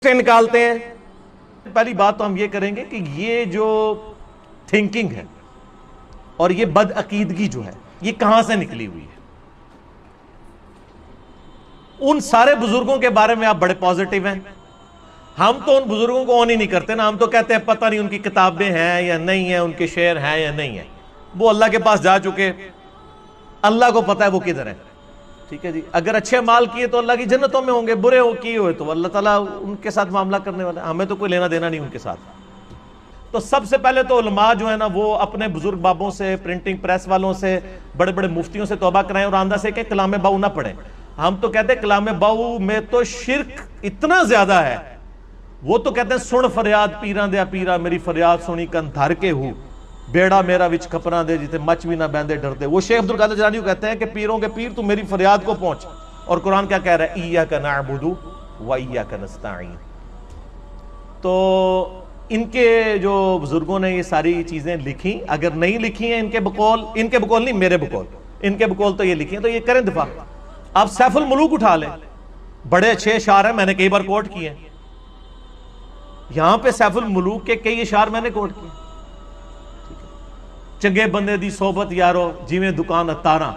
سے نکالتے ہیں؟ پہلی بات تو ہم یہ کریں گے کہ یہ جو تھنکنگ ہے اور یہ بد عقیدگی جو ہے یہ کہاں سے نکلی ہوئی ہے۔ ان سارے بزرگوں کے بارے میں آپ بڑے پازیٹیو ہیں، ہم تو ان بزرگوں کو آن ہی نہیں کرتے نا، ہم تو کہتے ہیں پتہ نہیں ان کی کتابیں ہیں یا نہیں ہیں، ان کے شعر ہیں یا نہیں ہیں، وہ اللہ کے پاس جا چکے، اللہ کو پتہ ہے وہ کدھر ہے۔ ٹھیک ہے جی، اگر اچھے مال کیے تو اللہ کی جنتوں میں ہوں گے، برے ہو کیے ہوئے تو اللہ تعالیٰ ان کے ساتھ معاملہ کرنے والا ہے، ہمیں تو کوئی لینا دینا نہیں ان کے ساتھ۔ تو سب سے پہلے تو علماء جو ہے نا وہ اپنے بزرگ بابوں سے، پرنٹنگ پریس والوں سے، بڑے بڑے مفتیوں سے توبہ کرائیں اور آندہ سے کہ کلام باؤ نہ پڑھیں۔ ہم تو کہتے ہیں کلام باؤ میں تو شرک اتنا زیادہ ہے، وہ تو کہتے ہیں سن فریاد پیران دیا پیرا، میری فریاد سنی کن دھر کے ہوں، بیڑا میرا وچ کپنا دے جتے مچ بھی نہ بیندے ڈرتے۔ وہ شیخ عبد القادر جیلانی کہتے ہیں کہ پیروں کے پیر تو میری فریاد کو پہنچ، اور قرآن کیا کہہ رہا ہے؟ ایاک نعبد و ایاک نستعین۔ تو ان کے جو بزرگوں نے یہ ساری چیزیں لکھی، اگر نہیں لکھی ہیں ان کے بقول نہیں، میرے بقول، ان کے بقول تو یہ لکھی ہیں، تو یہ کریں دفاع۔ آپ سیف الملوک اٹھا لیں، بڑے اچھے اشعار ہیں، میں نے کئی بار کوٹ کیے ہیں یہاں پہ، سیف الملوک کے کئی اشعار میں نے کوٹ کیے۔ چنگے بندے دی صحبت یارو جیویں دکان اتاراں،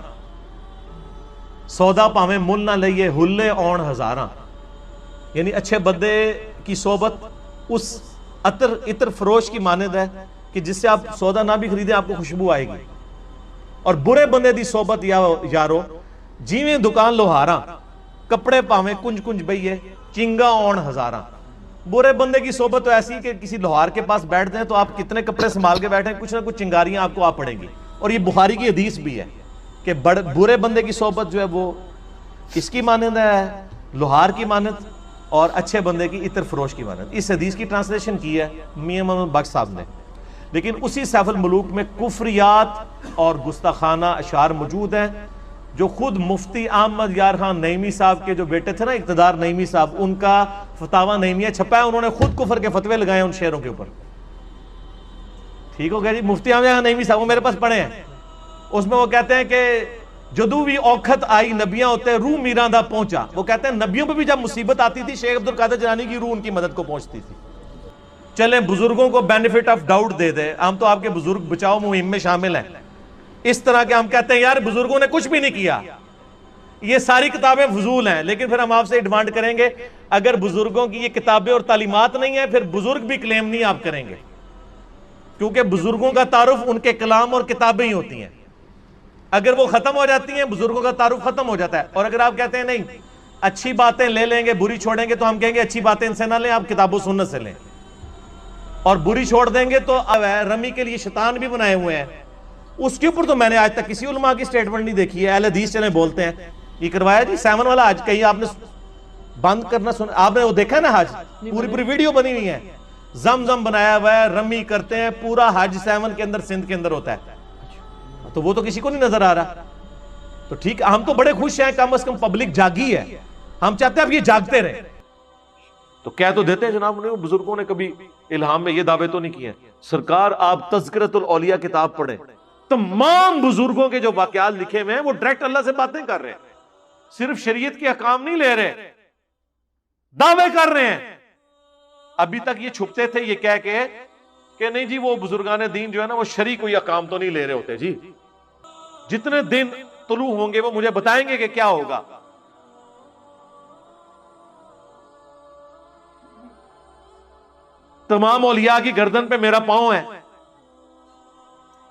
سودا پاویں مل نہ لئیے ہلے اون ہزاراں۔ یعنی اچھے بندے کی صحبت اس عطر فروش کی مانند ہے کہ جس سے آپ سودا نہ بھی خریدیں آپ کو خوشبو آئے گی، اور برے بندے دی صحبت یارو جیویں دکان لوہاراں، کپڑے پاویں کنج کنج بئیے چنگا اون ہزاراں۔ برے بندے کی صحبت تو ایسی کہ کسی لوہار کے پاس بیٹھتے ہیں تو آپ کتنے کپڑے سنبھال کے بیٹھیں، کچھ نہ کچھ چنگاریاں آپ کو آپ پڑیں گی، اور یہ بخاری کی حدیث بھی ہے کہ برے بندے کی صحبت جو ہے وہ کس کی مانند ہے؟ لوہار کی مانند، اور اچھے بندے کی عطر فروش کی مانند۔ اس حدیث کی ٹرانسلیشن کی ہے میاں محمد بخش صاحب نے، لیکن اسی سیف الملوک میں کفریات اور گستاخانہ اشعار موجود ہیں جو خود مفتی احمد یار خان نعیمی صاحب کے جو بیٹے تھے نا اقتدار نعیمی صاحب، ان کا فتاوی نعیمیہ چھپا ہے، انہوں نے خود کفر کے فتوے لگائے ان شعروں کے اوپر۔ ٹھیک ہو گیا جی، مفتی احمد یار خان نعیمی صاحب وہ میرے پاس پڑھے ہیں، اس میں وہ کہتے ہیں کہ جدو بھی اوکھت آئی نبیاں ہوتے روح میران دا پہنچا۔ وہ کہتے ہیں نبیوں پہ بھی جب مصیبت آتی تھی شیخ عبد القادر جیلانی کی روح ان کی مدد کو پہنچتی تھی۔ چلیں بزرگوں کو بینیفٹ آف ڈاؤٹ دے دیں، ہم تو آپ کے بزرگ بچاؤ مہم میں شامل ہیں، اس طرح کہ ہم کہتے ہیں یار بزرگوں نے کچھ بھی نہیں کیا، یہ ساری کتابیں فضول ہیں، لیکن پھر ہم آپ سے ڈیمانڈ کریں گے اگر بزرگوں کی یہ کتابیں اور تعلیمات نہیں ہیں پھر بزرگ بھی کلیم نہیں آپ کریں گے، کیونکہ بزرگوں کا تعارف ان کے کلام اور کتابیں ہی ہوتی ہیں، اگر وہ ختم ہو جاتی ہیں بزرگوں کا تعارف ختم ہو جاتا ہے۔ اور اگر آپ کہتے ہیں نہیں اچھی باتیں لے لیں گے بری چھوڑیں گے، تو ہم کہیں گے اچھی باتیں ان سے نہ لیں، آپ کتاب و سنت سے لیں، اور بری چھوڑ دیں گے تو رمی کے لیے شیطان بھی بنائے ہوئے ہیں۔ اس کے اوپر تو میں نے آج تک کسی علماء کی سٹیٹمنٹ نہیں دیکھی ہے، اہل حدیث چلیں بولتے ہیں یہ کروایا جی 7 والا حج، کہیں آپ نے بند کرنا سنا؟ آپ نے وہ دیکھا نا حج پوری ویڈیو بنی ہوئی ہے، زم بنایا ہوا ہے، رمی کرتے ہیں، پورا حج 7 کے اندر سندھ کے اندر ہوتا ہے، تو وہ تو کسی کو نہیں نظر آ رہا۔ تو ٹھیک، ہم تو بڑے خوش ہیں، کم از کم پبلک جاگی ہے، ہم چاہتے ہیں اب یہ جاگتے رہے۔ تو کہہ تو دیتے ہیں جناب بزرگوں نے کبھی الہام میں یہ دعوے تو نہیں کیے، سرکار آپ تذکرۃ الاولیاء کتاب پڑھیں، تمام بزرگوں کے جو واقعات لکھے ہوئے ہیں وہ ڈائریکٹ اللہ سے باتیں کر رہے ہیں، صرف شریعت کے احکام نہیں لے رہے، دعوے کر رہے ہیں۔ ابھی تک یہ چھپتے تھے یہ کہہ کے کہ نہیں جی وہ بزرگان دین جو ہے نا وہ شرعی کوئی احکام تو نہیں لے رہے ہوتے جی، جتنے دن طلوع ہوں گے وہ مجھے بتائیں گے کہ کیا ہوگا۔ تمام اولیاء کی گردن پہ میرا پاؤں ہے،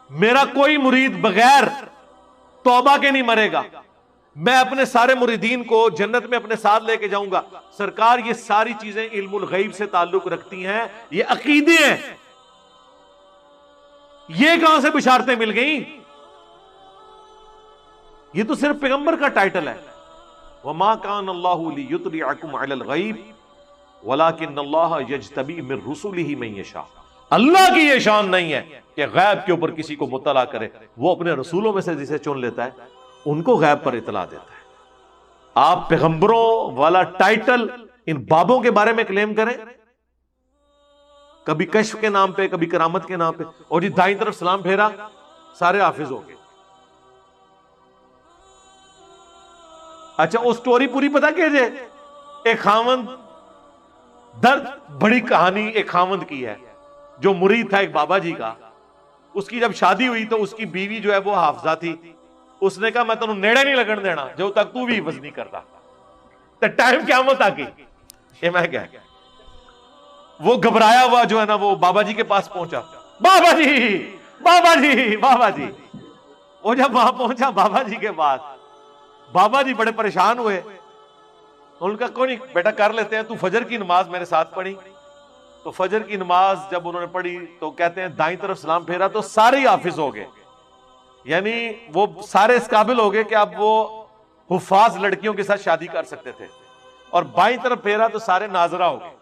میرا کوئی مرید بغیر توبہ کے نہیں مرے گا، میں اپنے سارے مریدین کو جنت میں اپنے ساتھ لے کے جاؤں گا۔ سرکار یہ ساری چیزیں علم الغیب سے تعلق رکھتی ہیں، یہ عقیدے ہیں، یہ کہاں سے بشارتیں مل گئیں؟ یہ تو صرف پیغمبر کا ٹائٹل ہے، وَمَا كَانَ اللَّهُ لِيُطْلِعَكُمْ عَلَى الْغَيْبِ وَلَكِنَّ اللَّهَ يَجْتَبِي مِن رُّسُلِهِ مَن يَشَاءُ۔ اللہ کی یہ شان نہیں ہے کہ غیب کے اوپر کسی کو مطلع کرے، وہ اپنے رسولوں میں سے جسے چن لیتا ہے ان کو غیب پر اطلاع دیتا ہے۔ آپ پیغمبروں والا ٹائٹل ان بابوں کے بارے میں کلیم کریں، کبھی کشف کے نام پہ کبھی کرامت کے نام پہ، اور جی دائیں طرف سلام پھیرا سارے حافظ ہو گئے۔ اچھا وہ سٹوری پوری پتہ کیجئے، ایک خاوند درد بڑی کہانی ایک خاوند کی ہے جو مرید تھا ایک بابا جی کا. اس کی جب شادی ہوئی تو اس کی بیوی جو ہے وہ حافظہ تھی. اس نے کہا میں تمہیں نیڑے نہیں لگن دینا جو تک تو بھی حفظ نہیں کرتا. تو ٹائم قیامت آ گئی. یہ میں کیا وہ گھبرایا ہوا جو ہے نا وہ بابا جی کے پاس پہنچا. بابا جی بابا جی بابا جی. وہ جب وہاں پہنچا بابا جی کے پاس, بابا جی بڑے پریشان ہوئے. ان کا کوئی نہیں بیٹا کر لیتے ہیں, تو فجر کی نماز میرے ساتھ پڑھی. تو فجر کی نماز جب انہوں نے پڑھی تو کہتے ہیں دائیں طرف سلام پھیرا تو سارے ہی حافظ ہو گئے, یعنی وہ سارے اس قابل ہو گئے کہ اب وہ حفاظ لڑکیوں کے ساتھ شادی کر سکتے تھے. اور بائیں طرف پھیرا تو سارے ناظرہ ہو گئے,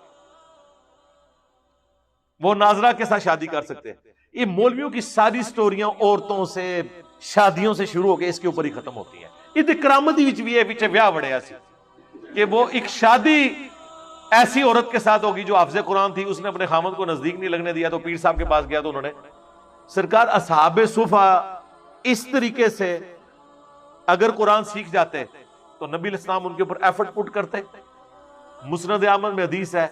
وہ ناظرہ کے ساتھ شادی کر سکتے. یہ مولویوں کی ساری سٹوریاں عورتوں سے شادیوں سے شروع ہو کے اس کے اوپر ہی ختم ہوتی ہیں. یہ کرامتی وچ بھی ہے پیچھے بیاہ بڑے ایسی کہ وہ ایک شادی ایسی عورت کے ساتھ ہوگی جو حافظ قرآن تھی, اس نے اپنے خامد کو نزدیک نہیں لگنے دیا تو پیر صاحب کے پاس گیا تو انہوں نے سرکار اصحاب صفا اس طریقے سے اگر قرآن سیکھ جاتے تو نبی علیہ السلام ان کے اوپر ایفرٹ پٹ کرتے. مسند احمد میں حدیث ہے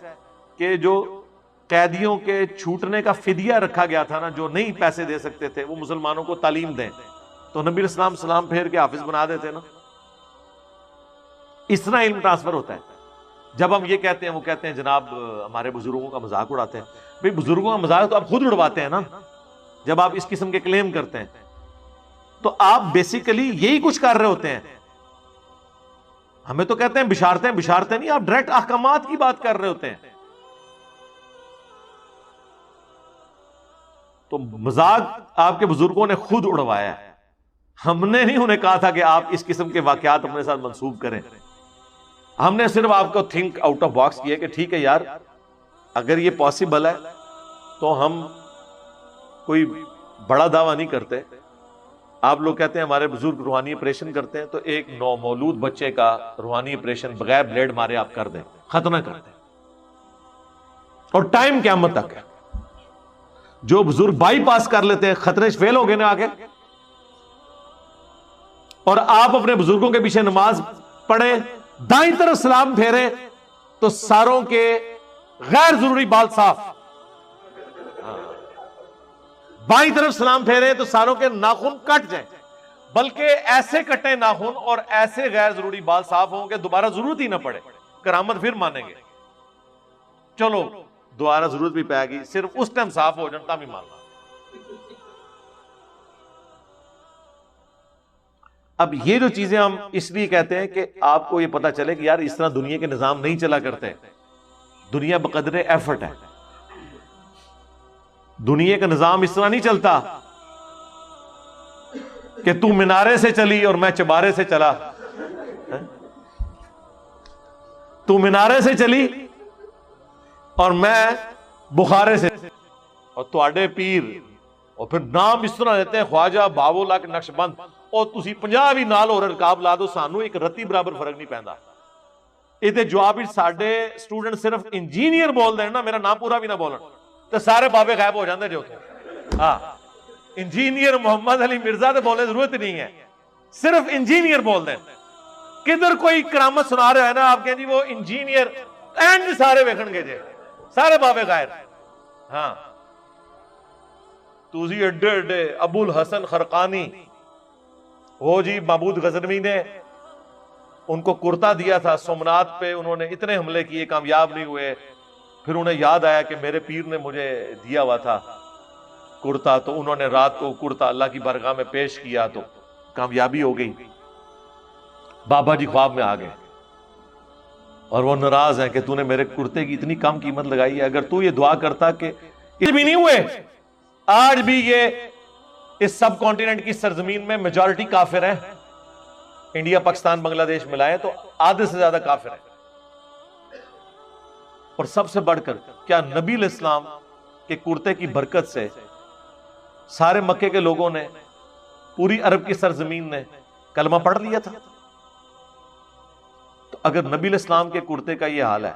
کہ جو قیدیوں کے چھوٹنے کا فدیہ رکھا گیا تھا نا, جو نہیں پیسے دے سکتے تھے وہ مسلمانوں کو تعلیم دیں, تو نبی علیہ السلام سلام پھیر کے حافظ بنا دیتے نا. اس طرح علم ٹرانسفر ہوتا ہے. جب ہم یہ کہتے ہیں وہ کہتے ہیں جناب ہمارے بزرگوں کا مذاق اڑاتے ہیں. بھئی بزرگوں کا مذاق تو آپ خود اڑواتے ہیں نا جب آپ اس قسم کے کلیم کرتے ہیں. تو آپ بیسیکلی یہی کچھ کر رہے ہوتے ہیں. ہمیں تو کہتے ہیں بشارتیں بشارتیں نہیں, آپ ڈائریکٹ احکامات کی بات کر رہے ہوتے ہیں. تو مذاق آپ کے بزرگوں نے خود اڑوایا ہے, ہم نے نہیں انہیں کہا تھا کہ آپ اس قسم کے واقعات اپنے ساتھ منسوب کریں. ہم نے صرف آپ کو تھنک آؤٹ آف باکس کیا کہ ٹھیک ہے یار اگر یہ پاسبل ہے تو ہم کوئی بڑا دعویٰ نہیں کرتے. آپ لوگ کہتے ہیں ہمارے بزرگ روحانی آپریشن کرتے ہیں, تو ایک نومولود بچے کا روحانی آپریشن بغیر بلیڈ مارے آپ کر دیں, ختم کر دیں, اور ٹائم قیامت تک ہے. جو بزرگ بائی پاس کر لیتے ہیں خطرے فیل ہو گئے نا آگے. اور آپ اپنے بزرگوں کے پیچھے نماز پڑھے, دائیں طرف سلام پھیرے تو ساروں کے غیر ضروری بال صاف, بائیں طرف سلام پھیرے تو ساروں کے ناخن کٹ جائیں, بلکہ ایسے کٹے ناخن اور ایسے غیر ضروری بال صاف ہوں کہ دوبارہ ضرورت ہی نہ پڑے, کرامت پھر مانیں گے. چلو دوبارہ ضرورت بھی پائے گی, صرف اس ٹائم صاف ہو جانتا بھی ماننا. اب یہ جو چیزیں ہم اس لیے کہتے ہیں کہ آپ کو یہ پتا چلے کہ یار اس طرح دنیا کے نظام نہیں چلا کرتے. دنیا بقدر ایفرٹ ہے, دنیا کا نظام اس طرح نہیں چلتا کہ تو مینارے سے چلی اور میں چبارے سے چلا, تو مینارے سے چلی اور میں بخارے سے, اور تواڈے پیر اور پھر نام اس طرح دیتے ہیں خواجہ باو لاکھ نقش بند, اور تسی 50 بھی نال اور رکاب لا دو, سانو ایک رتی برابر فرق نہیں پیندا. یہ جواب ساڈے سٹوڈنٹ صرف انجینئر بول دیں نا, میرا نام پورا بھی نہ بولن تو سارے بابے غائب ہو جاندے جو. ہاں انجینئر محمد علی مرزا تو بولنے ضرورت نہیں ہے, صرف انجینئر بول دیں. کدھر کوئی کرامت سنا رہا ہے نا آپ کہیں جی وہ انجینئر, اینڈ سارے ویکھن گے جے سارے بابے غائب. ہاں توزی اڈے اڈے ابو الحسن خرقانی وہ جی معبود غزنوی نے ان کو کرتا دیا تھا سومنات پہ, انہوں نے اتنے حملے کیے کامیاب نہیں ہوئے. پھر انہیں یاد آیا کہ میرے پیر نے مجھے دیا ہوا تھا کرتا, تو انہوں نے رات کو کرتا اللہ کی بارگاہ میں پیش کیا تو کامیابی ہو گئی. بابا جی خواب میں آ گئے اور وہ ناراض ہیں کہ تو نے میرے کرتے کی اتنی کم قیمت لگائی ہے, اگر تو یہ دعا کرتا کہ یہ بھی نہیں ہوئے. آج بھی یہ اس سب کانٹیننٹ کی سرزمین میں میجورٹی کافر ہیں, انڈیا پاکستان بنگلہ دیش ملائیں تو آدھے سے زیادہ کافر ہیں. اور سب سے بڑھ کر کیا نبی علیہ السلام کے کرتے کی برکت سے سارے مکے کے لوگوں نے, پوری عرب کی سرزمین نے کلمہ پڑھ لیا تھا. تو اگر نبی علیہ السلام کے کرتے کا یہ حال ہے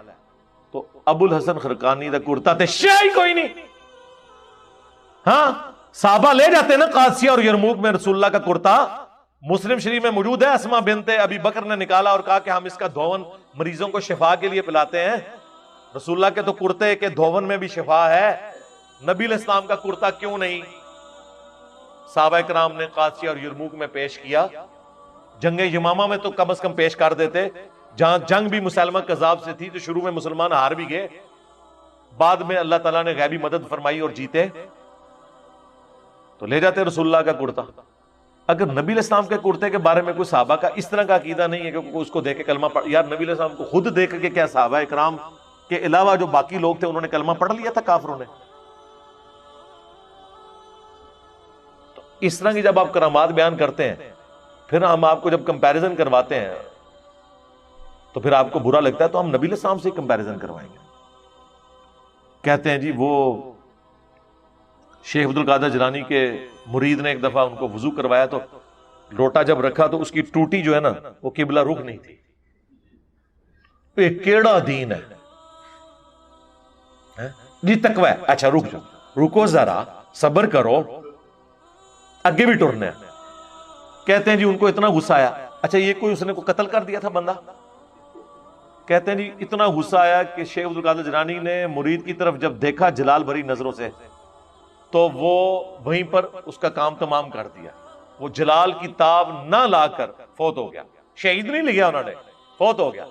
تو ابو الحسن خرقانی دا کرتا تے شے کوئی نہیں. ہاں صحابہ لے جاتے نا قادسیہ اور یرموک میں رسول اللہ کا کرتا, مسلم شریف میں موجود ہے. اسما بنت ابی بکر نے نکالا اور کہا کہ ہم اس کا دھون مریضوں کو شفا کے لیے پلاتے ہیں. رسول اللہ کے تو کرتے کے دھون میں بھی شفا ہے، نبی علیہ السلام کا کرتا کیوں نہیں؟ صحابہ کرام نے قادسیہ اور یرموک میں پیش کیا، جنگ یمامہ میں تو کم از کم پیش کر دیتے، جہاں جنگ بھی مسلمہ کذاب سے تھی تو شروع میں مسلمان ہار بھی گئے، بعد میں اللہ تعالیٰ نے غیبی مدد فرمائی اور جیتے، تو لے جاتے رسول اللہ کا کرتا۔ اگر نبی علیہ السلام کے کرتے کے بارے میں کوئی صحابہ کا اس طرح کا عقیدہ نہیں ہے کہ اس کو دیکھ کے کلمہ پڑھ، یار نبی علیہ السلام کو خود دیکھ کے کیا صحابہ اکرام کے علاوہ جو باقی لوگ تھے انہوں نے کلمہ پڑھ لیا تھا کافروں نے؟ تو اس طرح کی جب آپ کرامات بیان کرتے ہیں، پھر ہم آپ کو جب کمپیریزن کرواتے ہیں تو پھر آپ کو برا لگتا ہے، تو ہم نبی علیہ السلام سے کمپیریزن کروائیں گے۔ کہتے ہیں جی وہ شیخ عبد القادر جیلانی کے مرید نے ایک دفعہ ان کو وضو کروایا تو لوٹا جب رکھا تو اس کی ٹوٹی جو ہے نا وہ قبلہ رخ نہیں تھی۔ یہ کیڑا دین ہے جی؟ تقوی ہے، اچھا رک جاؤ، رکو ذرا، صبر کرو، آگے بھی ٹرنے ہیں۔ کہتے ہیں جی ان کو اتنا غصہ آیا، اچھا یہ کوئی اس نے کو قتل کر دیا تھا بندہ؟ کہتے ہیں جی اتنا غصہ آیا کہ شیخ عبد القادر جیلانی نے مرید کی طرف جب دیکھا جلال بھری نظروں سے تو وہ وہیں پر اس کا کام تمام کر دیا، وہ جلال کی تاب نہ لا کر فوت ہو گیا، شہید نہیں لیا انہوں نے، فوت ہو گیا۔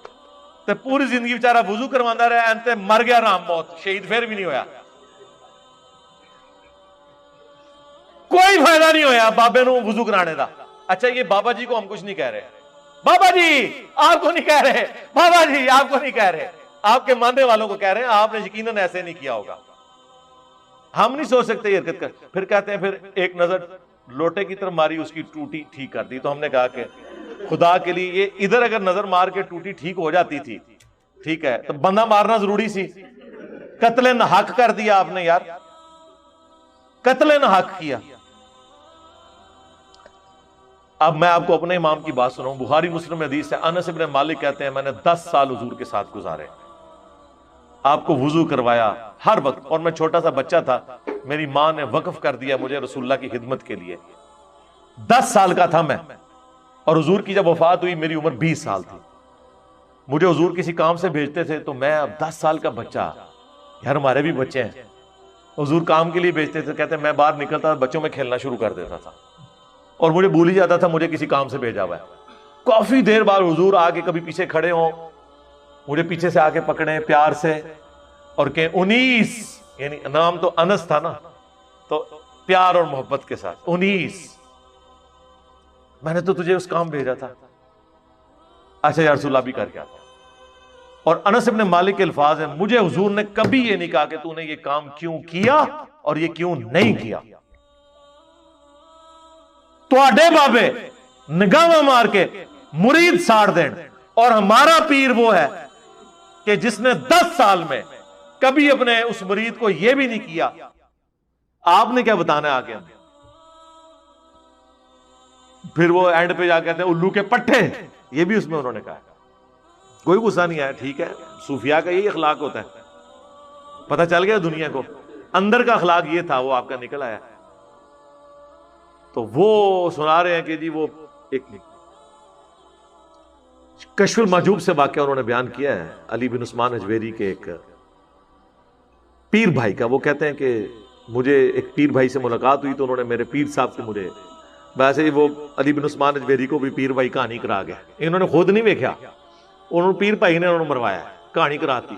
تو پوری زندگی بیچارہ وضو کروانا رہا، انتے مر گیا رام موت، شہید پھر بھی نہیں ہویا، کوئی فائدہ نہیں ہویا بابے نو وضو کرانے دا۔ اچھا یہ بابا جی کو ہم کچھ نہیں کہہ رہے، بابا جی آپ کو نہیں کہہ رہے، بابا جی آپ کو نہیں کہہ رہے، آپ کے ماننے والوں کو کہہ رہے ہیں، آپ نے یقیناً ایسے نہیں کیا ہوگا، ہم نہیں سوچ سکتے یہ حرکت کر۔ پھر کہتے ہیں پھر ایک نظر لوٹے کی طرف ماری، اس کی ٹوٹی ٹھیک کر دی۔ تو ہم نے کہا کہ خدا کے لیے یہ ادھر اگر نظر مار کے ٹوٹی ٹھیک ہو جاتی تھی، ٹھیک ہے، تو بندہ مارنا ضروری سی؟ قتل ناحق کر دیا آپ نے یار، قتل ناحق کیا۔ اب میں آپ کو اپنے امام کی بات سناؤں، بخاری مسلم حدیث ہے، انس بن مالک کہتے ہیں میں نے 10 سال حضور کے ساتھ گزارے، آپ کو وضو کروایا ہر وقت، اور میں چھوٹا سا بچہ تھا، میری ماں نے وقف کر دیا مجھے رسول اللہ کی خدمت کے لیے، 10 سال کا تھا میں، اور حضور کی جب وفات ہوئی میری عمر 20 سال تھی۔ مجھے حضور کسی کام سے بھیجتے تھے تو میں اب 10 سال کا بچہ، یار ہمارے بھی بچے ہیں، حضور کام کے لیے بھیجتے تھے، کہتے ہیں میں باہر نکلتا تھا بچوں میں کھیلنا شروع کر دیتا تھا، اور مجھے بھول ہی جاتا تھا مجھے کسی کام سے بھیجا ہوا ہے۔ کافی دیر بعد حضور آگے کبھی پیچھے کھڑے ہوں، مجھے پیچھے سے آ کے پکڑیں پیار سے اور کہ 19، یعنی نام تو انس تھا نا، تو پیار اور محبت کے ساتھ 19، میں نے تو تجھے اس کام بھیجا تھا، اچھا یا رسول اللہ بھی کر کے آتا۔ اور انس ابن مالک کے الفاظ ہیں، مجھے حضور نے کبھی یہ نہیں کہا کہ تو نے یہ کام کیوں کیا اور یہ کیوں نہیں کیا۔ تواڈے بابے نگاہ مار کے مرید ساڑ دین، اور ہمارا پیر وہ ہے کہ جس نے 10 سال میں کبھی اپنے اس مرید کو یہ بھی نہیں کیا۔ آپ نے کیا بتانا ہے آگے ہمیں؟ پھر وہ اینڈ پہ جا کہتے ہیں الو کے پٹھے، یہ بھی اس میں انہوں نے کہا، کوئی غصہ نہیں آیا، ٹھیک ہے، صوفیاء کا یہی اخلاق ہوتا ہے، پتہ چل گیا دنیا کو، اندر کا اخلاق یہ تھا، وہ آپ کا نکل آیا۔ تو وہ سنا رہے ہیں کہ جی وہ ایک کشف المحجوب سے واقعہ انہوں نے بیان کیا ہے، علی بن عثمان اجویری کے ایک پیر بھائی کا۔ وہ کہتے ہیں کہ مجھے ایک پیر بھائی سے ملاقات ہوئی تو انہوں نے میرے پیر صاحب سے مجھے، ویسے ہی وہ علی بن عثمان اجویری کو بھی پیر بھائی کہانی کرا گیا، انہوں نے خود نہیں دیکھا، انہوں نے پیر بھائی نے انہوں نے مروایا، کہانی کراتی۔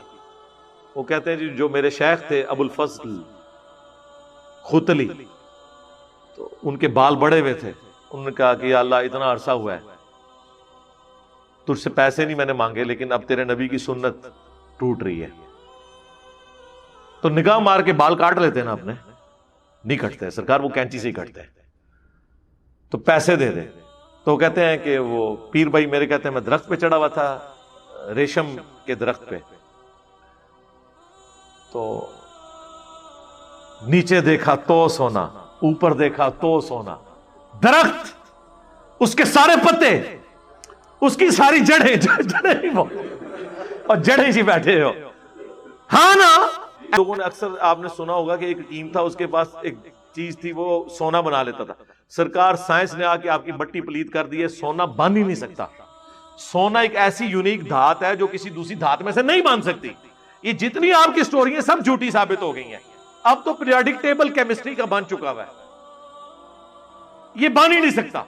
وہ کہتے ہیں جی جو میرے شیخ تھے ابو الفضل خوتلی، تو ان کے بال بڑے ہوئے تھے، انہوں نے کہا کہ یا اللہ اتنا عرصہ ہوا ہے تجھ سے پیسے نہیں میں نے مانگے، لیکن اب تیرے نبی کی سنت ٹوٹ رہی ہے، تو نگاہ مار کے بال کاٹ لیتے ہیں نا اپنے، نہیں کٹتے سرکار، وہ کینچی سے ہی کٹتے ہیں، تو پیسے دے دے۔ تو کہتے ہیں کہ وہ پیر بھائی میرے کہتے ہیں میں درخت پہ چڑھا ہوا تھا، ریشم کے درخت پہ، تو نیچے دیکھا تو سونا، اوپر دیکھا تو سونا، درخت، اس کے سارے پتے، اس کی ساری جڑیں ہی وہ، اور جڑیں ہی بیٹھے ہو، ہاں نا۔ لوگوں نے اکثر آپ نے سنا ہوگا کہ ایک حکیم تھا، اس کے پاس ایک چیز تھی وہ سونا بنا لیتا تھا، سرکار سائنس نے آ کے آپ کی مٹی پلیت کر دی ہے، سونا بن ہی نہیں سکتا۔ سونا ایک ایسی یونیک دھات ہے جو کسی دوسری دھات میں سے نہیں بن سکتی، یہ جتنی آپ کی سٹوری ہیں سب جھوٹی ثابت ہو گئی ہیں. اب تو پیریوڈک ٹیبل کیمسٹری کا بن چکا ہوا ہے, یہ بن ہی نہیں سکتا.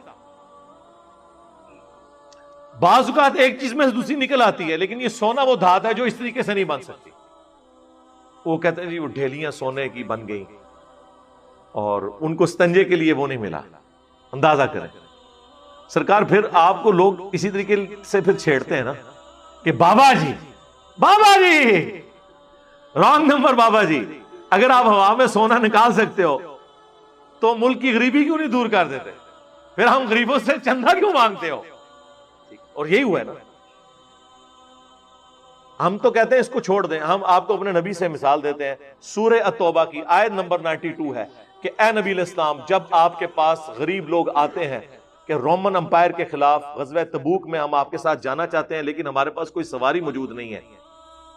بعض اوقات ایک چیز میں دوسری نکل آتی ہے, لیکن یہ سونا وہ دھات ہے جو اس طریقے سے نہیں بن سکتی. وہ کہتے ہیں جی وہ ڈھیلیاں سونے کی بن گئی اور ان کو استنجے کے لیے وہ نہیں ملا. اندازہ کریں سرکار, پھر آپ کو لوگ اسی طریقے سے پھر چھیڑتے ہیں نا کہ بابا جی رانگ نمبر. بابا جی اگر آپ ہوا میں سونا نکال سکتے ہو تو ملک کی غریبی کیوں نہیں دور کر دیتے؟ پھر ہم غریبوں سے چندہ کیوں مانگتے ہو؟ اور یہی ہوا ہے نا. ہم تو کہتے ہیں اس کو چھوڑ دیں. ہم آپ کو اپنے نبی سے مثال دیتے ہیں. سورہ التوبہ کی آیت نمبر 92 ہے کہ اے نبی علیہ السلام, جب آپ کے پاس غریب لوگ آتے ہیں کہ رومن امپائر کے خلاف غزوہ تبوک میں ہم آپ کے ساتھ جانا چاہتے ہیں لیکن ہمارے پاس کوئی سواری موجود نہیں ہے,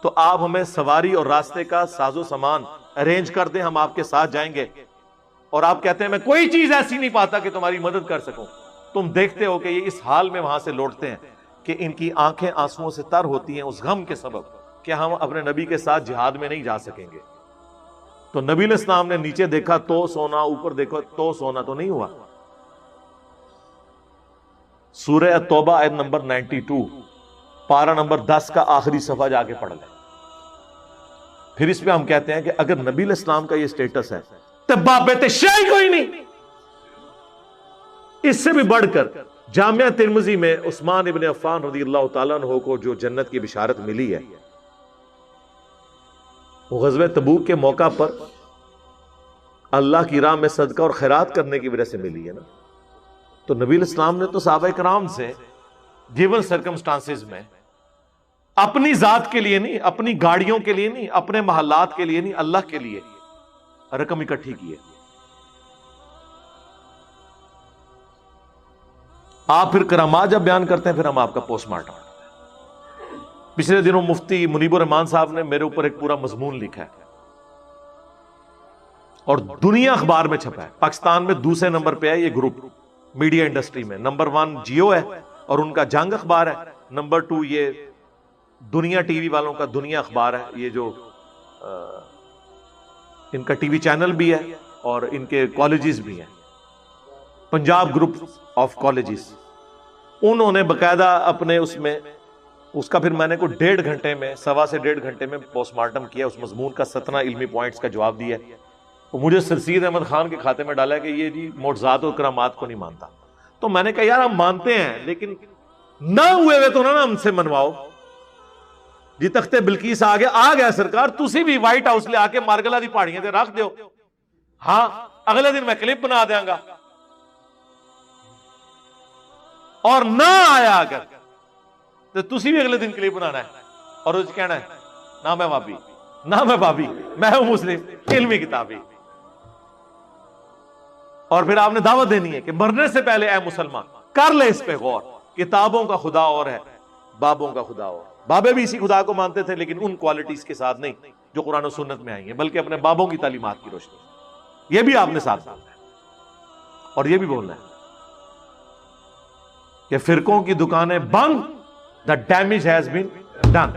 تو آپ ہمیں سواری اور راستے کا ساز و سامان ارینج کر دیں, ہم آپ کے ساتھ جائیں گے. اور آپ کہتے ہیں میں کوئی چیز ایسی نہیں پاتا کہ تمہاری مدد کر سکوں. تم دیکھتے ہو کہ یہ اس حال میں وہاں سے لوٹتے ہیں کہ ان کی آنکھیں آنسوؤں سے تر ہوتی ہیں اس غم کے سبب کہ ہم اپنے نبی کے ساتھ جہاد میں نہیں جا سکیں گے. تو نبی علیہ السلام نے نیچے دیکھا تو سونا, اوپر دیکھو تو سونا, تو نہیں ہوا. سورہ التوبہ آیت نمبر 92 پارہ نمبر 10 کا آخری صفحہ جا کے پڑھ لیں. پھر اس میں ہم کہتے ہیں کہ اگر نبی علیہ السلام کا یہ سٹیٹس ہے تو بابت شیء کوئی نہیں. اس سے بھی بڑھ کر جامعہ ترمذی میں عثمان ابن عفان رضی اللہ تعالیٰ عنہ کو جو جنت کی بشارت ملی ہے وہ غزوہ تبوک کے موقع پر اللہ کی راہ میں صدقہ اور خیرات کرنے کی وجہ سے ملی ہے نا. تو نبی علیہ السلام نے تو صحابہ کرام سے گیون سرکمسٹانسز میں اپنی ذات کے لیے نہیں, اپنی گاڑیوں کے لیے نہیں, اپنے محلات کے لیے نہیں, اللہ کے لیے رقم اکٹھی کی ہے. آپ پھر کرامات جب بیان کرتے ہیں پھر ہم آپ کا پوسٹ مارٹم. پچھلے دنوں مفتی منیب الرحمان صاحب نے میرے اوپر ایک پورا مضمون لکھا ہے اور دنیا اخبار میں چھپا ہے. پاکستان میں دوسرے نمبر پہ ہے یہ گروپ میڈیا انڈسٹری میں. نمبر 1 جیو ہے اور ان کا جنگ اخبار ہے. نمبر 2 یہ دنیا ٹی وی والوں کا دنیا اخبار ہے. یہ جو ان کا ٹی وی چینل بھی ہے اور ان کے کالجز بھی ہیں, پنجاب گروپ آف کالجز. انہوں نے باقاعدہ اپنے اس کا پھر میں نے کوئی 1.5 گھنٹے میں 1.25 سے 1.5 گھنٹے میں پوسٹ مارٹم کیا, اس مضمون کا 17 علمی پوائنٹس کا جواب دیا. مجھے سرسید احمد خان کے کھاتے میں ڈالا کہ یہ جی معجزات اور کرامات کو نہیں مانتا. تو میں نے کہا یار ہم مانتے ہیں لیکن نہ ہوئے ہوئے تو نہ ہم سے منواؤ. جی تختے بلقیس آ گیا سرکار, تسی بھی وائٹ ہاؤس لے آ کے مارگلا دی پہاڑیاں تے رکھ دیو, ہاں اگلے دن میں کلپ بنا دیاں گا. اور نہ آیا اگر تو تسی بھی اگلے دن کلپ بنانا ہے اور اس کہنا ہے نہ میں بابی, نہ میں بابی, میں ہوں مسلم, علمی کتابی. اور پھر آپ نے دعوت دینی ہے کہ مرنے سے پہلے اے مسلمان کر لے اس پہ غور, کتابوں کا خدا اور ہے, بابوں کا خدا اور. بابے بھی اسی خدا کو مانتے تھے لیکن ان کوالٹیز کے ساتھ نہیں جو قرآن و سنت میں آئی ہیں, بلکہ اپنے بابوں کی تعلیمات کی روشنی. یہ بھی آپ نے ساتھ بولنا ہے اور یہ بھی بولنا ہے کہ فرقوں کی دکانیں بند, the damage has been done.